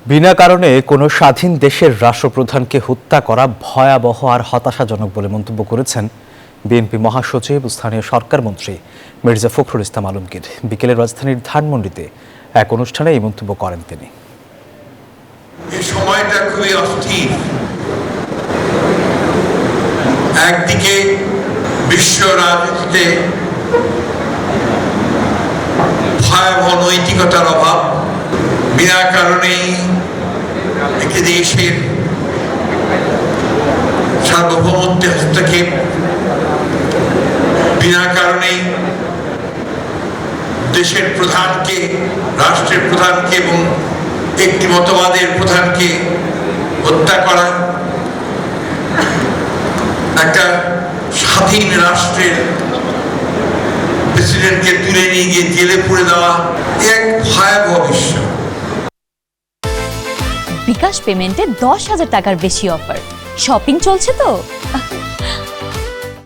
বিনা কারণে কোনো স্বাধীন দেশের রাষ্ট্রপ্রধানকে হত্যা করা ভয়াবহ আর হতাশাজনক বলে মন্তব্য করেছেন বিএনপি মহাসচিব ও স্থানীয় সরকার মন্ত্রী মির্জা ফখরুল ইসলাম আলমগীর। বিকেলে রাজধানীর ধানমন্ডিতে এক অনুষ্ঠানে এই মন্তব্য করেন তিনি। এই সময়টা খুবই অস্থির। একদিকে বিশ্ব রাজনীতিতে ভয়াবহ নৈতিকতার অভাব, বিনা কারণেই একটি দেশের সার্বভৌমত্বে হস্তক্ষেপ, বিনা কারণেই দেশের প্রধানকে, রাষ্ট্রের প্রধানকে এবং একটি মতবাদের প্রধানকে হত্যা করা, একটা স্বাধীন রাষ্ট্রের প্রেসিডেন্টকে তুলে নিয়ে গিয়ে জেলে পুরে দেওয়া, এক ভয়াবহ বিষয়। বিকাশ পেমেন্টে 10,000 টাকার বেশি অফার। শপিং চলছে তো।